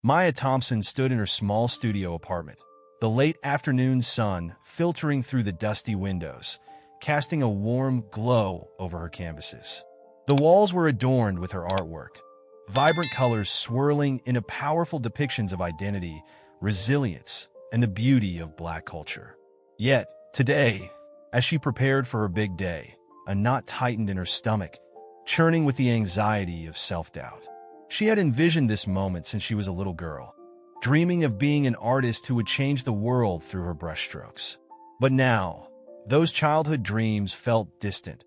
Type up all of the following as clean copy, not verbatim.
Maya Thompson stood in her small studio apartment, the late afternoon sun filtering through the dusty windows, casting a warm glow over her canvases. The walls were adorned with her artwork, vibrant colors swirling into powerful depictions of identity, resilience, and the beauty of Black culture. Yet, today, as she prepared for her big day, a knot tightened in her stomach, churning with the anxiety of self-doubt. She had envisioned this moment since she was a little girl, dreaming of being an artist who would change the world through her brushstrokes. But now, those childhood dreams felt distant,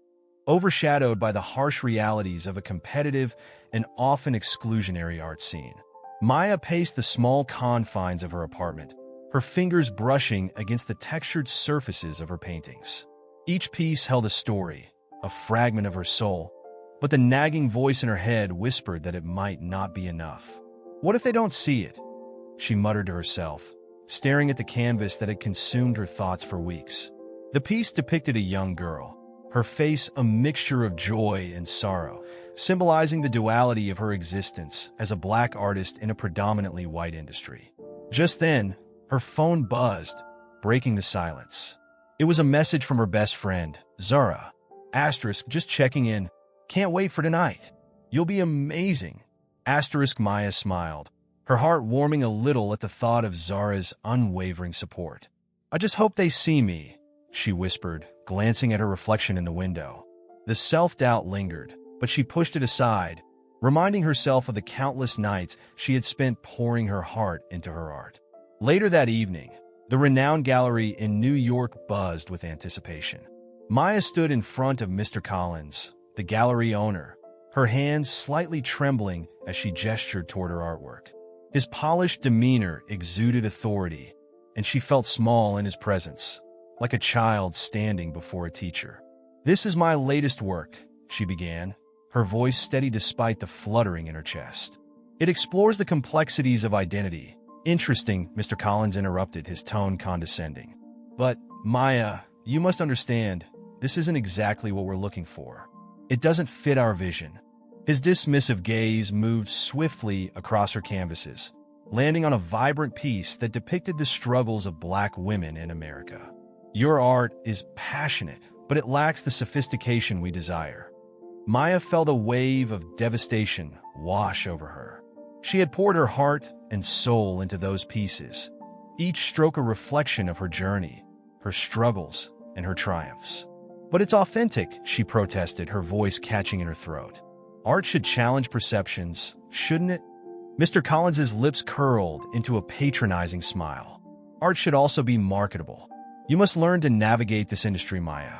overshadowed by the harsh realities of a competitive and often exclusionary art scene. Maya paced the small confines of her apartment, her fingers brushing against the textured surfaces of her paintings. Each piece held a story, a fragment of her soul, but the nagging voice in her head whispered that it might not be enough. What if they don't see it? She muttered to herself, staring at the canvas that had consumed her thoughts for weeks. The piece depicted a young girl, her face a mixture of joy and sorrow, symbolizing the duality of her existence as a Black artist in a predominantly white industry. Just then, her phone buzzed, breaking the silence. It was a message from her best friend, Zara. Just checking in. Can't wait for tonight. You'll be amazing. Maya smiled, her heart warming a little at the thought of Zara's unwavering support. I just hope they see me, she whispered, glancing at her reflection in the window. The self-doubt lingered, but she pushed it aside, reminding herself of the countless nights she had spent pouring her heart into her art. Later that evening, the renowned gallery in New York buzzed with anticipation. Maya stood in front of Mr. Collins, the gallery owner, her hands slightly trembling as she gestured toward her artwork. His polished demeanor exuded authority, and she felt small in his presence, like a child standing before a teacher. "This is my latest work," she began, her voice steady despite the fluttering in her chest. "It explores the complexities of identity." "Interesting," Mr. Collins interrupted, his tone condescending. "But, Maya, you must understand, this isn't exactly what we're looking for. It doesn't fit our vision." His dismissive gaze moved swiftly across her canvases, landing on a vibrant piece that depicted the struggles of Black women in America. "Your art is passionate, but it lacks the sophistication we desire." Maya felt a wave of devastation wash over her. She had poured her heart and soul into those pieces, each stroke a reflection of her journey, her struggles, and her triumphs. "But it's authentic," she protested, her voice catching in her throat. "Art should challenge perceptions, shouldn't it?" Mr. Collins's lips curled into a patronizing smile. "Art should also be marketable. You must learn to navigate this industry, Maya.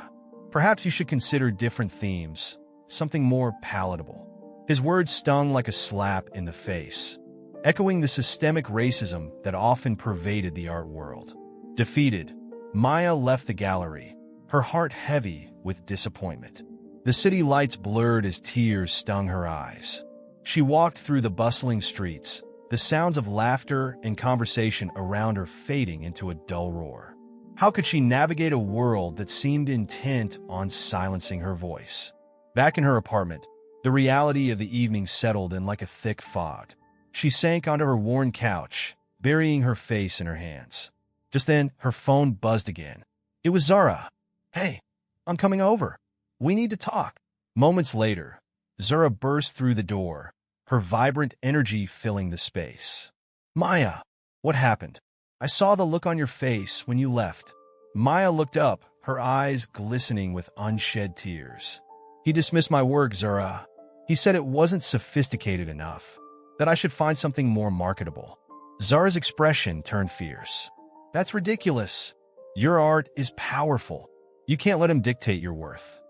Perhaps you should consider different themes, something more palatable." His words stung like a slap in the face, echoing the systemic racism that often pervaded the art world. Defeated, Maya left the gallery, her heart heavy with disappointment. The city lights blurred as tears stung her eyes. She walked through the bustling streets, the sounds of laughter and conversation around her fading into a dull roar. How could she navigate a world that seemed intent on silencing her voice? Back in her apartment, the reality of the evening settled in like a thick fog. She sank onto her worn couch, burying her face in her hands. Just then, her phone buzzed again. It was Zara. "Hey, I'm coming over. We need to talk." Moments later, Zara burst through the door, her vibrant energy filling the space. "Maya, what happened? I saw the look on your face when you left." Maya looked up, her eyes glistening with unshed tears. "He dismissed my work, Zara. He said it wasn't sophisticated enough, that I should find something more marketable." Zara's expression turned fierce. "That's ridiculous. Your art is powerful. You can't let him dictate your worth."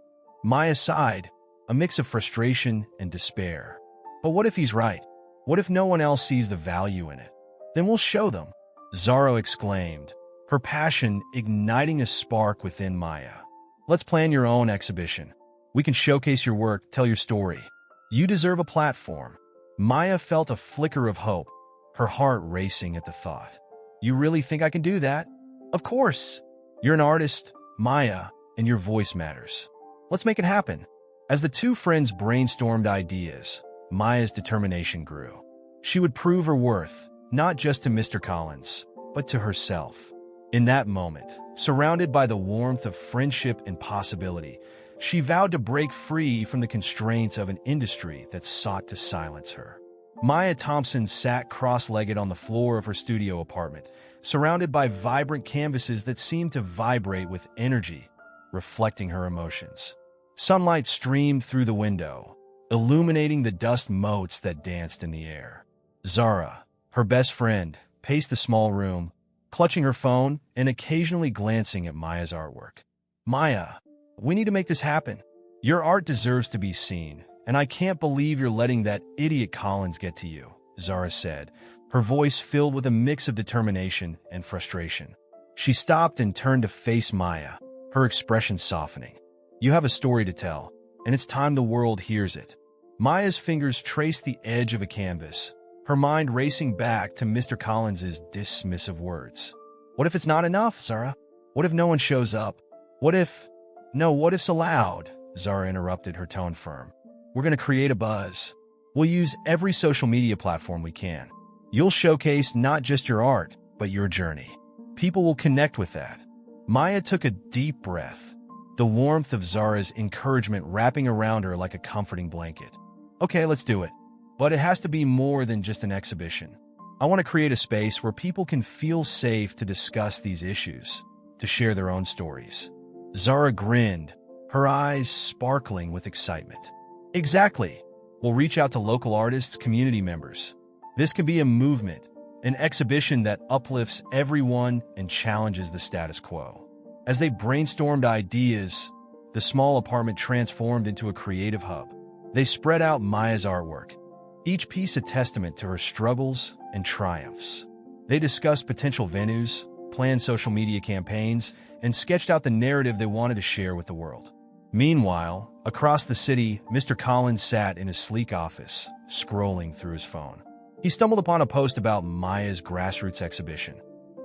Maya sighed, a mix of frustration and despair. "But what if he's right? What if no one else sees the value in it? Then we'll show them," Zara exclaimed, her passion igniting a spark within Maya. "Let's plan your own exhibition. We can showcase your work, tell your story. You deserve a platform." Maya felt a flicker of hope, her heart racing at the thought. "You really think I can do that?" "Of course. You're an artist, Maya, and your voice matters. Let's make it happen." As the two friends brainstormed ideas, Maya's determination grew. She would prove her worth, not just to Mr. Collins, but to herself. In that moment, surrounded by the warmth of friendship and possibility, she vowed to break free from the constraints of an industry that sought to silence her. Maya Thompson sat cross-legged on the floor of her studio apartment, surrounded by vibrant canvases that seemed to vibrate with energy, reflecting her emotions. Sunlight streamed through the window, illuminating the dust motes that danced in the air. Zara, her best friend, paced the small room, clutching her phone and occasionally glancing at Maya's artwork. "Maya, we need to make this happen. Your art deserves to be seen, and I can't believe you're letting that idiot Collins get to you," Zara said, her voice filled with a mix of determination and frustration. She stopped and turned to face Maya, her expression softening. "You have a story to tell, and it's time the world hears it." Maya's fingers traced the edge of a canvas, her mind racing back to Mr. Collins's dismissive words. "What if it's not enough, Zara? What if no one shows up? What if—" "No, what if's allowed," Zara interrupted, her tone firm. "We're going to create a buzz. We'll use every social media platform we can. You'll showcase not just your art, but your journey. People will connect with that." Maya took a deep breath, the warmth of Zara's encouragement wrapping around her like a comforting blanket. "Okay, let's do it. But it has to be more than just an exhibition. I want to create a space where people can feel safe to discuss these issues, to share their own stories." Zara grinned, her eyes sparkling with excitement. "Exactly. We'll reach out to local artists, community members. This can be a movement, an exhibition that uplifts everyone and challenges the status quo." As they brainstormed ideas, the small apartment transformed into a creative hub. They spread out Maya's artwork, each piece a testament to her struggles and triumphs. They discussed potential venues, planned social media campaigns, and sketched out the narrative they wanted to share with the world. Meanwhile, across the city, Mr. Collins sat in his sleek office, scrolling through his phone. He stumbled upon a post about Maya's grassroots exhibition.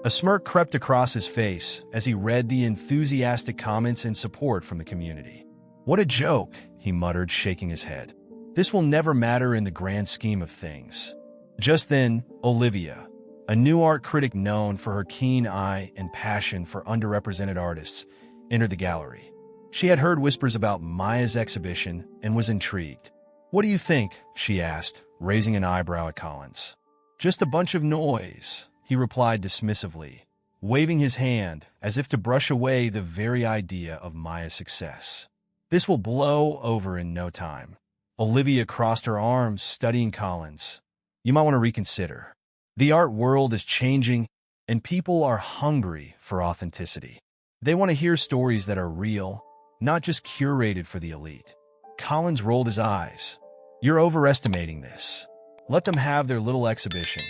A smirk crept across his face as he read the enthusiastic comments and support from the community. "What a joke," he muttered, shaking his head. "This will never matter in the grand scheme of things." Just then, Olivia, a new art critic known for her keen eye and passion for underrepresented artists, entered the gallery. She had heard whispers about Maya's exhibition and was intrigued. "What do you think?" she asked, raising an eyebrow at Collins. "Just a bunch of noise," he replied dismissively, waving his hand as if to brush away the very idea of Maya's success. "This will blow over in no time." Olivia crossed her arms, studying Collins. "You might want to reconsider. The art world is changing, and people are hungry for authenticity. They want to hear stories that are real, not just curated for the elite." Collins rolled his eyes. "You're overestimating this. Let them have their little exhibition.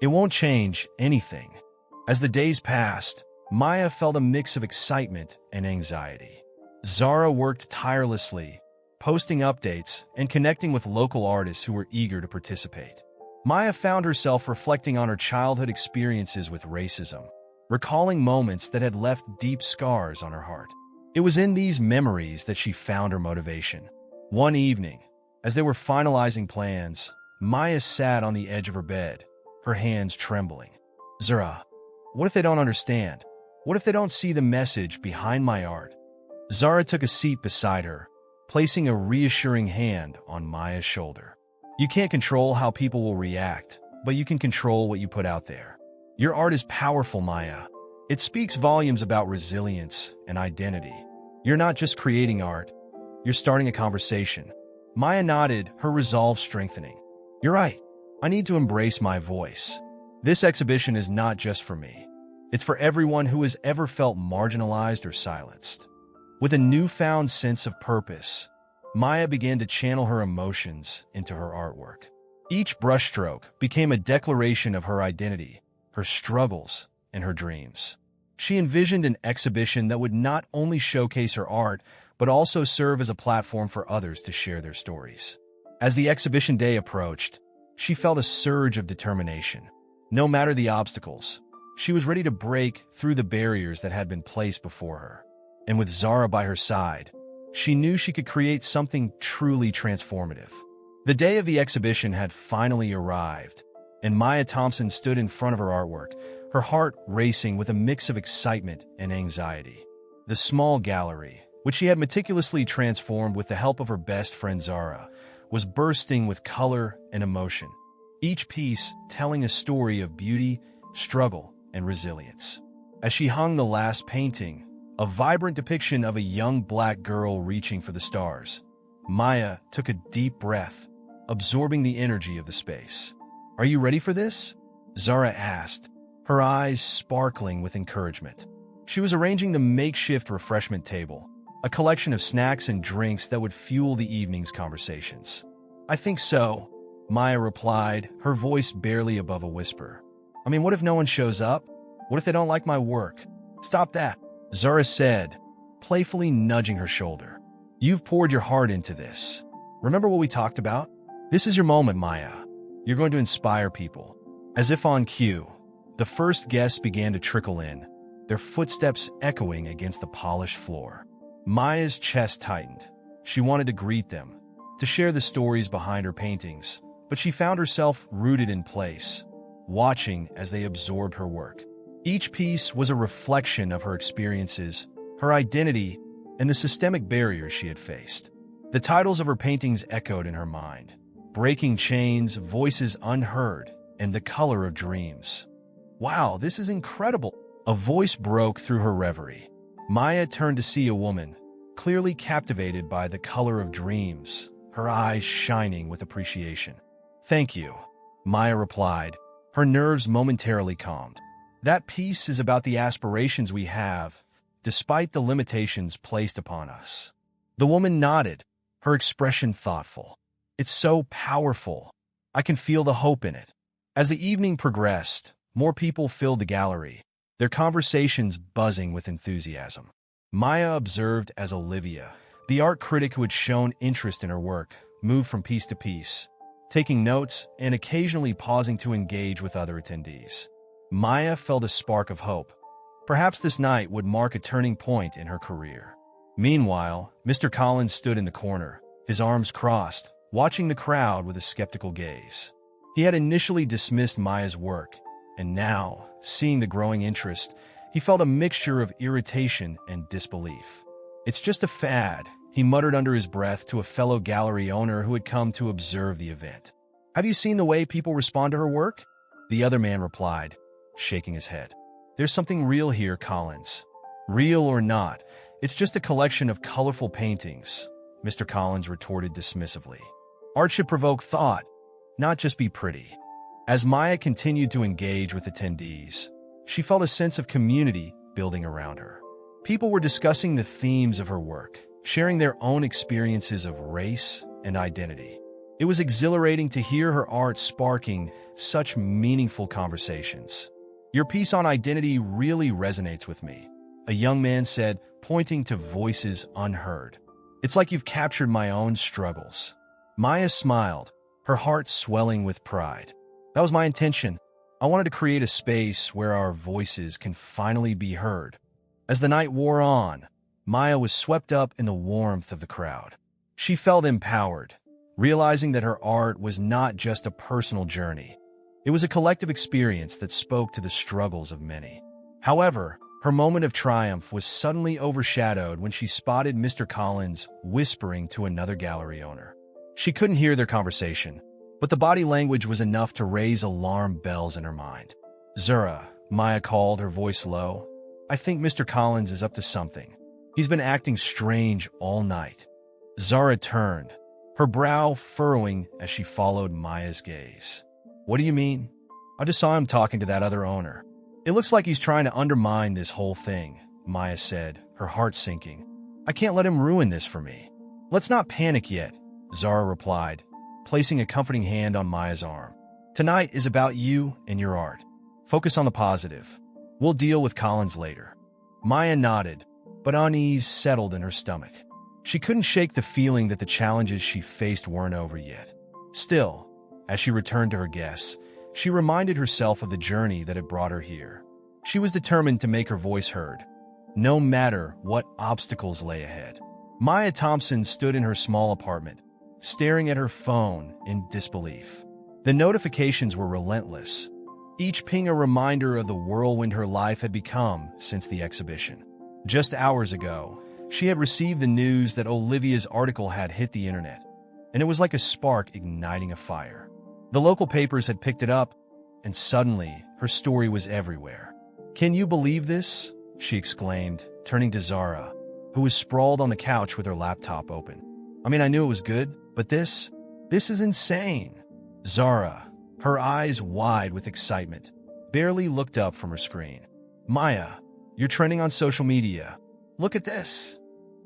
It won't change anything." As the days passed, Maya felt a mix of excitement and anxiety. Zara worked tirelessly, posting updates and connecting with local artists who were eager to participate. Maya found herself reflecting on her childhood experiences with racism, recalling moments that had left deep scars on her heart. It was in these memories that she found her motivation. One evening, as they were finalizing plans, Maya sat on the edge of her bed, her hands trembling. "Zara, what if they don't understand? What if they don't see the message behind my art?" Zara took a seat beside her, placing a reassuring hand on Maya's shoulder. "You can't control how people will react, but you can control what you put out there. Your art is powerful, Maya. It speaks volumes about resilience and identity. You're not just creating art, you're starting a conversation." Maya nodded, her resolve strengthening. "You're right. I need to embrace my voice. This exhibition is not just for me. It's for everyone who has ever felt marginalized or silenced." With a newfound sense of purpose, Maya began to channel her emotions into her artwork. Each brushstroke became a declaration of her identity, her struggles, and her dreams. She envisioned an exhibition that would not only showcase her art, but also serve as a platform for others to share their stories. As the exhibition day approached, she felt a surge of determination. No matter the obstacles, she was ready to break through the barriers that had been placed before her. And with Zara by her side, she knew she could create something truly transformative. The day of the exhibition had finally arrived, and Maya Thompson stood in front of her artwork, her heart racing with a mix of excitement and anxiety. The small gallery, which she had meticulously transformed with the help of her best friend Zara, was bursting with color and emotion, each piece telling a story of beauty, struggle, and resilience. As she hung the last painting, a vibrant depiction of a young black girl reaching for the stars, Maya took a deep breath, absorbing the energy of the space. "Are you ready for this?" Zara asked, her eyes sparkling with encouragement. She was arranging the makeshift refreshment table, a collection of snacks and drinks that would fuel the evening's conversations. "I think so," Maya replied, her voice barely above a whisper. "I mean, what if no one shows up? What if they don't like my work?" "Stop that," Zara said, playfully nudging her shoulder. "You've poured your heart into this. Remember what we talked about? This is your moment, Maya. You're going to inspire people." As if on cue, the first guests began to trickle in, their footsteps echoing against the polished floor. Maya's chest tightened. She wanted to greet them, to share the stories behind her paintings, but she found herself rooted in place, watching as they absorbed her work. Each piece was a reflection of her experiences, her identity, and the systemic barriers she had faced. The titles of her paintings echoed in her mind: Breaking Chains, Voices Unheard, and The Color of Dreams. "Wow, this is incredible!" A voice broke through her reverie. Maya turned to see a woman, clearly captivated by The Color of Dreams, her eyes shining with appreciation. "Thank you," Maya replied, her nerves momentarily calmed. "That piece is about the aspirations we have, despite the limitations placed upon us." The woman nodded, her expression thoughtful. "It's so powerful. I can feel the hope in it." As the evening progressed, more people filled the gallery, their conversations buzzing with enthusiasm. Maya observed as Olivia, the art critic who had shown interest in her work, moved from piece to piece, taking notes and occasionally pausing to engage with other attendees. Maya felt a spark of hope. Perhaps this night would mark a turning point in her career. Meanwhile, Mr. Collins stood in the corner, his arms crossed, watching the crowd with a skeptical gaze. He had initially dismissed Maya's work, and now, seeing the growing interest, he felt a mixture of irritation and disbelief. "It's just a fad," he muttered under his breath to a fellow gallery owner who had come to observe the event. "Have you seen the way people respond to her work?" The other man replied, shaking his head. "There's something real here, Collins. Real or not, it's just a collection of colorful paintings," Mr. Collins retorted dismissively. "Art should provoke thought, not just be pretty." As Maya continued to engage with attendees, she felt a sense of community building around her. People were discussing the themes of her work, sharing their own experiences of race and identity. It was exhilarating to hear her art sparking such meaningful conversations. "Your piece on identity really resonates with me," a young man said, pointing to Voices Unheard. "It's like you've captured my own struggles." Maya smiled, her heart swelling with pride. "That was my intention. I wanted to create a space where our voices can finally be heard." As the night wore on, Maya was swept up in the warmth of the crowd. She felt empowered, realizing that her art was not just a personal journey. It was a collective experience that spoke to the struggles of many. However, her moment of triumph was suddenly overshadowed when she spotted Mr. Collins whispering to another gallery owner. She couldn't hear their conversation, but the body language was enough to raise alarm bells in her mind. "Zara," Maya called, her voice low, "I think Mr. Collins is up to something. He's been acting strange all night." Zara turned, her brow furrowing as she followed Maya's gaze. "What do you mean?" "I just saw him talking to that other owner. It looks like he's trying to undermine this whole thing," Maya said, her heart sinking. "I can't let him ruin this for me." "Let's not panic yet," Zara replied, placing a comforting hand on Maya's arm. "Tonight is about you and your art. Focus on the positive. We'll deal with Collins later." Maya nodded, but unease settled in her stomach. She couldn't shake the feeling that the challenges she faced weren't over yet. Still, as she returned to her guests, she reminded herself of the journey that had brought her here. She was determined to make her voice heard, no matter what obstacles lay ahead. Maya Thompson stood in her small apartment, staring at her phone in disbelief. The notifications were relentless, each ping a reminder of the whirlwind her life had become since the exhibition. Just hours ago, she had received the news that Olivia's article had hit the internet, and it was like a spark igniting a fire. The local papers had picked it up, and suddenly, her story was everywhere. "Can you believe this?" she exclaimed, turning to Zara, who was sprawled on the couch with her laptop open. "I mean, I knew it was good, but this is insane." Zara, her eyes wide with excitement, barely looked up from her screen. "Maya, you're trending on social media. Look at this."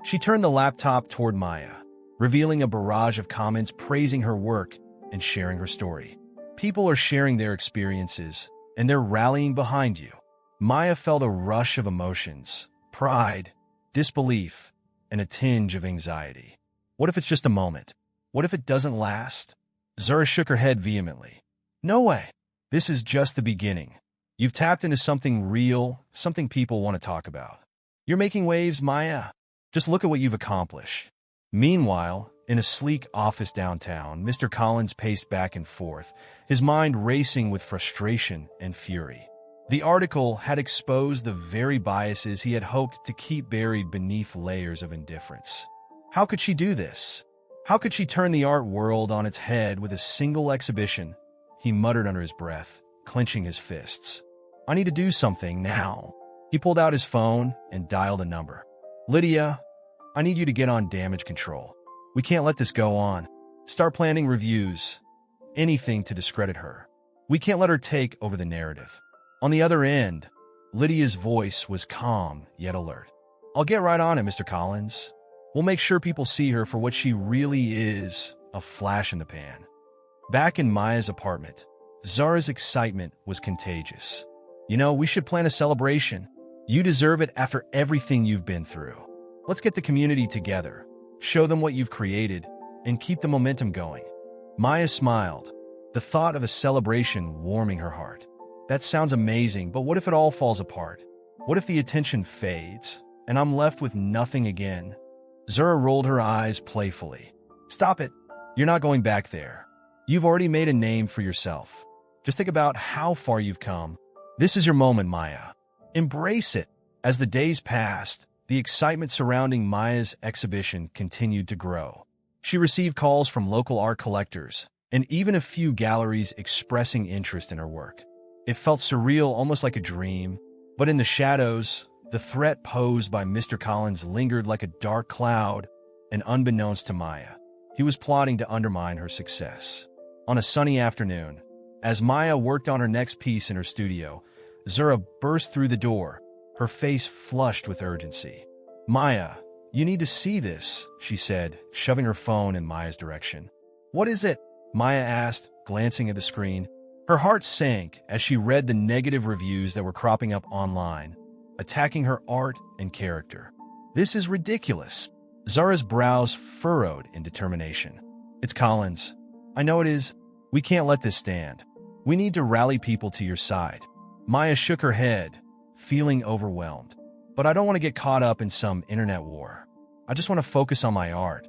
She turned the laptop toward Maya, revealing a barrage of comments praising her work and sharing her story. People are sharing their experiences, and they're rallying behind you. Maya felt a rush of emotions, pride, disbelief, and a tinge of anxiety. What if it's just a moment? What if it doesn't last? Zara shook her head vehemently. "No way. This is just the beginning. You've tapped into something real, something people want to talk about. You're making waves, Maya. Just look at what you've accomplished." Meanwhile, in a sleek office downtown, Mr. Collins paced back and forth, his mind racing with frustration and fury. The article had exposed the very biases he had hoped to keep buried beneath layers of indifference. How could she do this? How could she turn the art world on its head with a single exhibition? He muttered under his breath, clenching his fists. "I need to do something now." He pulled out his phone and dialed a number. "Lydia, I need you to get on damage control. We can't let this go on. Start planning reviews. Anything to discredit her. We can't let her take over the narrative." On the other end, Lydia's voice was calm yet alert. "I'll get right on it, Mr. Collins. We'll make sure people see her for what she really is, a flash in the pan." Back in Maya's apartment, Zara's excitement was contagious. "You know, we should plan a celebration. You deserve it after everything you've been through. Let's get the community together, show them what you've created, and keep the momentum going." Maya smiled, the thought of a celebration warming her heart. "That sounds amazing, but what if it all falls apart? What if the attention fades, and I'm left with nothing again?" Zara rolled her eyes playfully. "Stop it. You're not going back there. You've already made a name for yourself. Just think about how far you've come. This is your moment, Maya. Embrace it." As the days passed, the excitement surrounding Maya's exhibition continued to grow. She received calls from local art collectors, and even a few galleries expressing interest in her work. It felt surreal, almost like a dream, but in the shadows, the threat posed by Mr. Collins lingered like a dark cloud, and unbeknownst to Maya, he was plotting to undermine her success. On a sunny afternoon, as Maya worked on her next piece in her studio, Zara burst through the door, her face flushed with urgency. "Maya, you need to see this," she said, shoving her phone in Maya's direction. "What is it?" Maya asked, glancing at the screen. Her heart sank as she read the negative reviews that were cropping up online, attacking her art and character. "This is ridiculous." Zara's brows furrowed in determination. "It's Collins. I know it is. We can't let this stand. We need to rally people to your side." Maya shook her head, feeling overwhelmed. "But I don't want to get caught up in some internet war. I just want to focus on my art."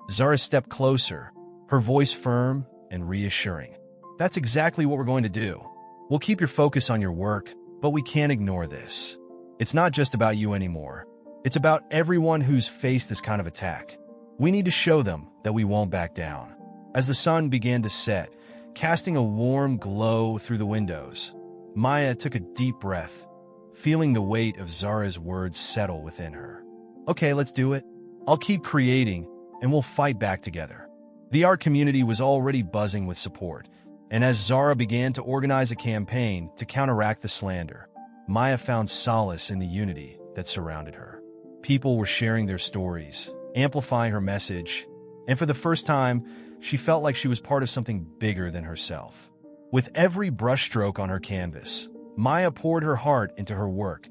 Zara stepped closer, her voice firm and reassuring. "That's exactly what we're going to do. We'll keep your focus on your work, but we can't ignore this. It's not just about you anymore. It's about everyone who's faced this kind of attack. We need to show them that we won't back down." As the sun began to set, casting a warm glow through the windows, Maya took a deep breath, feeling the weight of Zara's words settle within her. "Okay, let's do it. I'll keep creating, and we'll fight back together." The art community was already buzzing with support, and as Zara began to organize a campaign to counteract the slander, Maya found solace in the unity that surrounded her. People were sharing their stories, amplifying her message, and for the first time, she felt like she was part of something bigger than herself. With every brushstroke on her canvas, Maya poured her heart into her work,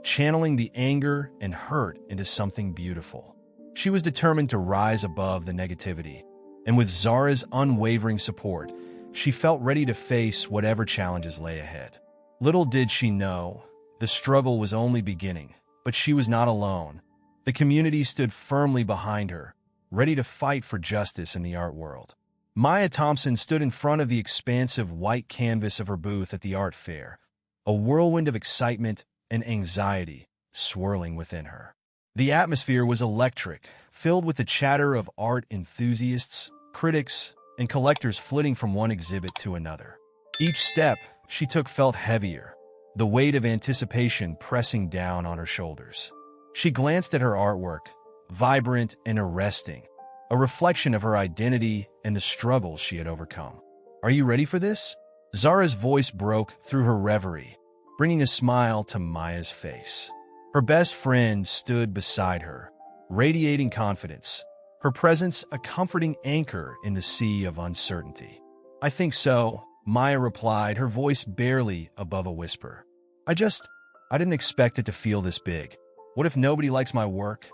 channeling the anger and hurt into something beautiful. She was determined to rise above the negativity, and with Zara's unwavering support, she felt ready to face whatever challenges lay ahead. Little did she know, the struggle was only beginning, but she was not alone. The community stood firmly behind her, ready to fight for justice in the art world. Maya Thompson stood in front of the expansive white canvas of her booth at the art fair, a whirlwind of excitement and anxiety swirling within her. The atmosphere was electric, filled with the chatter of art enthusiasts, critics, and collectors flitting from one exhibit to another. Each step she took felt heavier, the weight of anticipation pressing down on her shoulders. She glanced at her artwork, vibrant and arresting, a reflection of her identity and the struggles she had overcome. "Are you ready for this?" Zara's voice broke through her reverie, bringing a smile to Maya's face. Her best friend stood beside her, radiating confidence, her presence a comforting anchor in the sea of uncertainty. "I think so," Maya replied, her voice barely above a whisper. I didn't expect it to feel this big. What if nobody likes my work?"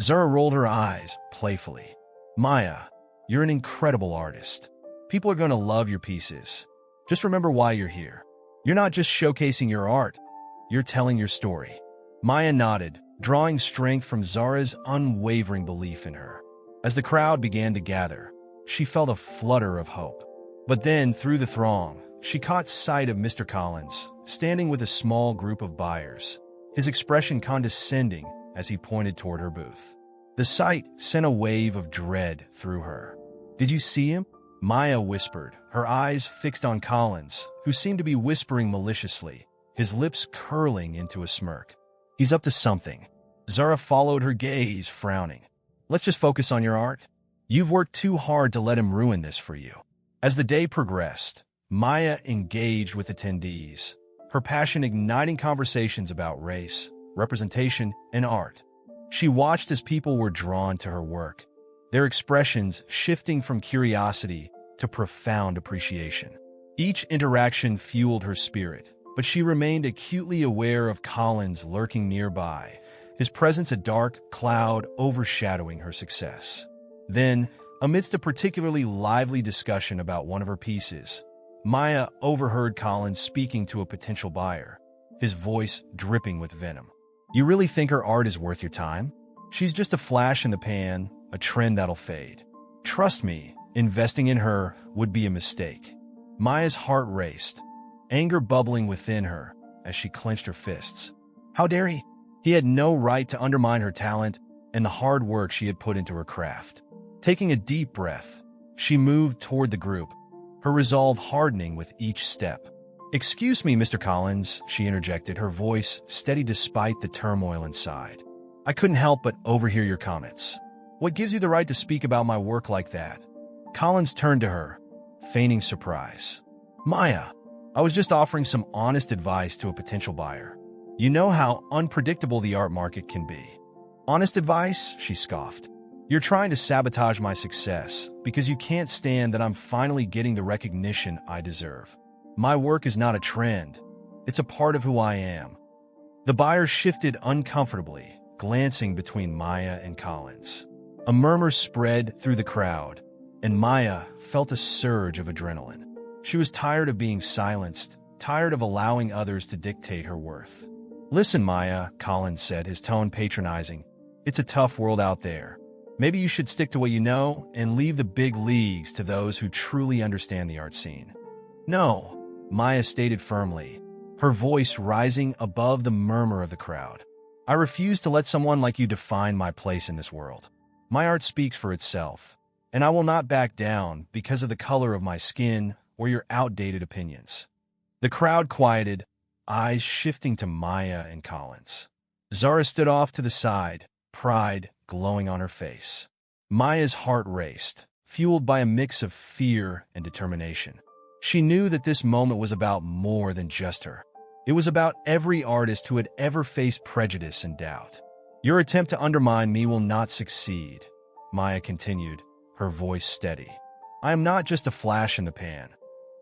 Zara rolled her eyes playfully. "Maya, you're an incredible artist. People are going to love your pieces. Just remember why you're here. You're not just showcasing your art, you're telling your story." Maya nodded, drawing strength from Zara's unwavering belief in her. As the crowd began to gather, she felt a flutter of hope. But then, through the throng, she caught sight of Mr. Collins, standing with a small group of buyers, his expression condescending as he pointed toward her booth. The sight sent a wave of dread through her. "Did you see him?" Maya whispered, her eyes fixed on Collins, who seemed to be whispering maliciously, his lips curling into a smirk. "He's up to something." Zara followed her gaze, frowning. "Let's just focus on your art. You've worked too hard to let him ruin this for you." As the day progressed, Maya engaged with attendees, her passion igniting conversations about race, representation, and art. She watched as people were drawn to her work, their expressions shifting from curiosity to profound appreciation. Each interaction fueled her spirit, but she remained acutely aware of Collins lurking nearby, his presence a dark cloud overshadowing her success. Then, amidst a particularly lively discussion about one of her pieces, Maya overheard Collins speaking to a potential buyer, his voice dripping with venom. "You really think her art is worth your time? She's just a flash in the pan, a trend that'll fade. Trust me, investing in her would be a mistake." Maya's heart raced, anger bubbling within her as she clenched her fists. How dare he? He had no right to undermine her talent and the hard work she had put into her craft. Taking a deep breath, she moved toward the group, her resolve hardening with each step. "Excuse me, Mr. Collins," she interjected, her voice steady despite the turmoil inside. "I couldn't help but overhear your comments. What gives you the right to speak about my work like that?" Collins turned to her, feigning surprise. "Maya, I was just offering some honest advice to a potential buyer. You know how unpredictable the art market can be." "Honest advice?" she scoffed. "You're trying to sabotage my success because you can't stand that I'm finally getting the recognition I deserve. My work is not a trend. It's a part of who I am." The buyer shifted uncomfortably, glancing between Maya and Collins. A murmur spread through the crowd, and Maya felt a surge of adrenaline. She was tired of being silenced, tired of allowing others to dictate her worth. "Listen, Maya," Collins said, his tone patronizing. "It's a tough world out there. Maybe you should stick to what you know and leave the big leagues to those who truly understand the art scene." "No," Maya stated firmly, her voice rising above the murmur of the crowd. "I refuse to let someone like you define my place in this world. My art speaks for itself, and I will not back down because of the color of my skin or your outdated opinions." The crowd quieted, eyes shifting to Maya and Collins. Zara stood off to the side, pride glowing on her face. Maya's heart raced, fueled by a mix of fear and determination. She knew that this moment was about more than just her. It was about every artist who had ever faced prejudice and doubt. "Your attempt to undermine me will not succeed," Maya continued, her voice steady. "I am not just a flash in the pan.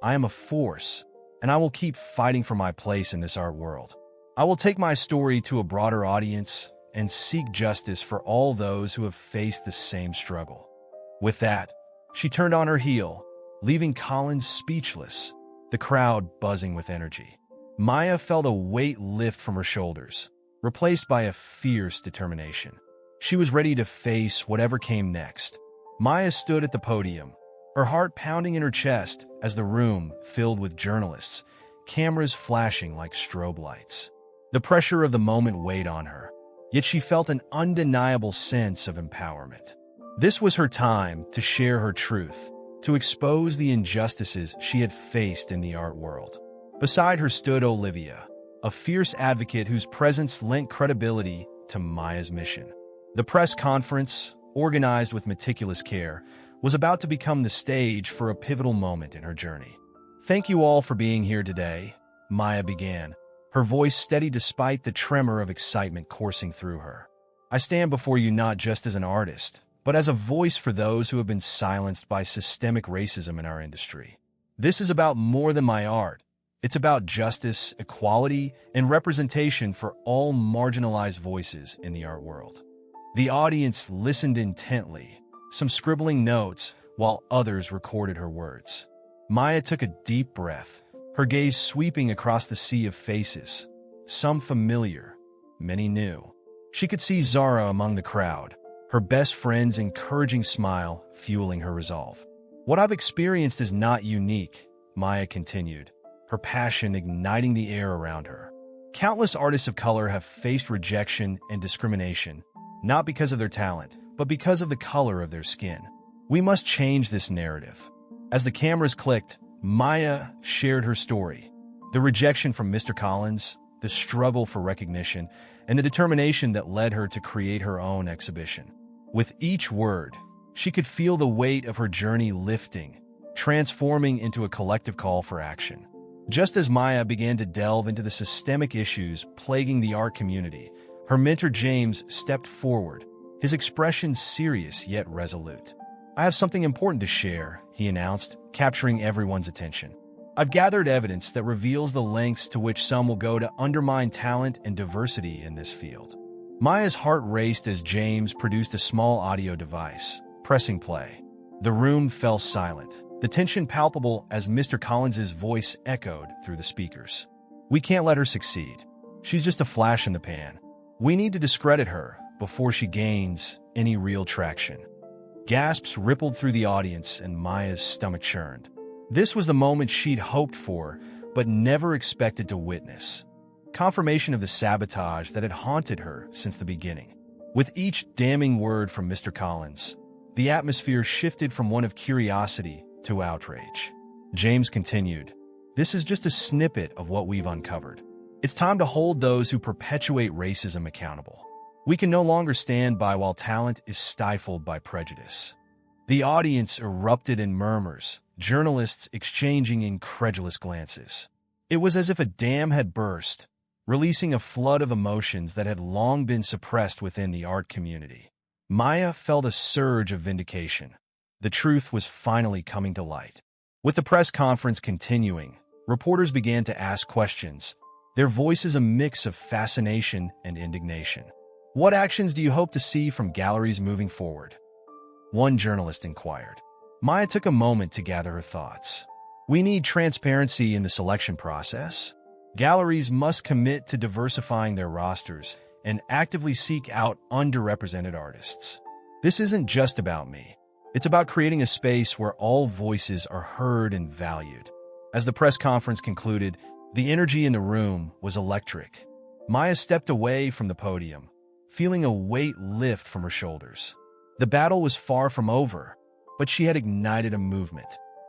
I am a force, and I will keep fighting for my place in this art world. I will take my story to a broader audience and seek justice for all those who have faced the same struggle." With that, she turned on her heel, leaving Collins speechless, the crowd buzzing with energy. Maya felt a weight lift from her shoulders, replaced by a fierce determination. She was ready to face whatever came next. Maya stood at the podium, her heart pounding in her chest as the room filled with journalists, cameras flashing like strobe lights. The pressure of the moment weighed on her, yet she felt an undeniable sense of empowerment. This was her time to share her truth, to expose the injustices she had faced in the art world. Beside her stood Olivia, a fierce advocate whose presence lent credibility to Maya's mission. The press conference, organized with meticulous care, was about to become the stage for a pivotal moment in her journey. "Thank you all for being here today," Maya began, her voice steady despite the tremor of excitement coursing through her. "I stand before you not just as an artist, but as a voice for those who have been silenced by systemic racism in our industry. This is about more than my art. It's about justice, equality, and representation for all marginalized voices in the art world." The audience listened intently, some scribbling notes while others recorded her words. Maya took a deep breath, her gaze sweeping across the sea of faces, some familiar, many new. She could see Zara among the crowd, her best friend's encouraging smile fueling her resolve. "What I've experienced is not unique," Maya continued, her passion igniting the air around her. "Countless artists of color have faced rejection and discrimination, not because of their talent, but because of the color of their skin. We must change this narrative." As the cameras clicked, Maya shared her story. The rejection from Mr. Collins, the struggle for recognition, and the determination that led her to create her own exhibition. With each word, she could feel the weight of her journey lifting, transforming into a collective call for action. Just as Maya began to delve into the systemic issues plaguing the art community, her mentor James stepped forward, his expression serious yet resolute. "I have something important to share," he announced, capturing everyone's attention. "I've gathered evidence that reveals the lengths to which some will go to undermine talent and diversity in this field." Maya's heart raced as James produced a small audio device, pressing play. The room fell silent, the tension palpable as Mr. Collins's voice echoed through the speakers. "We can't let her succeed. She's just a flash in the pan. We need to discredit her before she gains any real traction." Gasps rippled through the audience and Maya's stomach churned. This was the moment she'd hoped for, but never expected to witness. Confirmation of the sabotage that had haunted her since the beginning. With each damning word from Mr. Collins, the atmosphere shifted from one of curiosity to outrage. James continued, "This is just a snippet of what we've uncovered. It's time to hold those who perpetuate racism accountable. We can no longer stand by while talent is stifled by prejudice." The audience erupted in murmurs, journalists exchanging incredulous glances. It was as if a dam had burst, releasing a flood of emotions that had long been suppressed within the art community. Maya felt a surge of vindication. The truth was finally coming to light. With the press conference continuing, reporters began to ask questions, their voices a mix of fascination and indignation. "What actions do you hope to see from galleries moving forward?" one journalist inquired. Maya took a moment to gather her thoughts. "We need transparency in the selection process. Galleries must commit to diversifying their rosters and actively seek out underrepresented artists. This isn't just about me. It's about creating a space where all voices are heard and valued." As the press conference concluded, the energy in the room was electric. Maya stepped away from the podium, feeling a weight lift from her shoulders. The battle was far from over, but she had ignited a movement.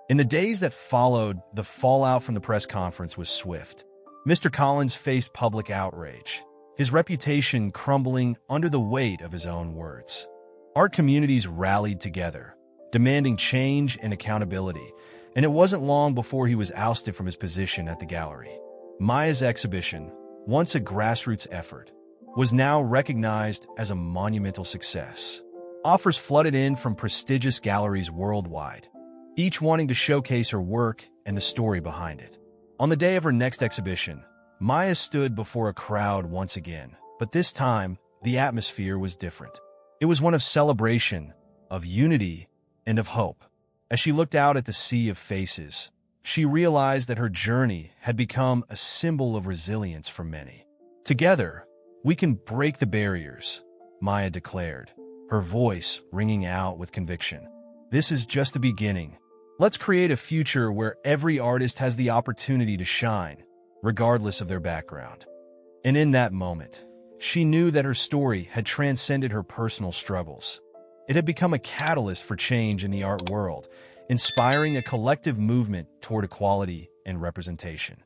In the days that followed, the fallout from the press conference was swift. Mr. Collins faced public outrage, his reputation crumbling under the weight of his own words. Art communities rallied together, demanding change and accountability, and it wasn't long before he was ousted from his position at the gallery. Maya's exhibition, once a grassroots effort, was now recognized as a monumental success. Offers flooded in from prestigious galleries worldwide, each wanting to showcase her work and the story behind it. On the day of her next exhibition, Maya stood before a crowd once again, but this time, the atmosphere was different. It was one of celebration, of unity, and of hope. As she looked out at the sea of faces, she realized that her journey had become a symbol of resilience for many. "Together, we can break the barriers," Maya declared, her voice ringing out with conviction. "This is just the beginning. Let's create a future where every artist has the opportunity to shine, regardless of their background. And in that moment, she knew that her story had transcended her personal struggles. It had become a catalyst for change in the art world, inspiring a collective movement toward equality and representation.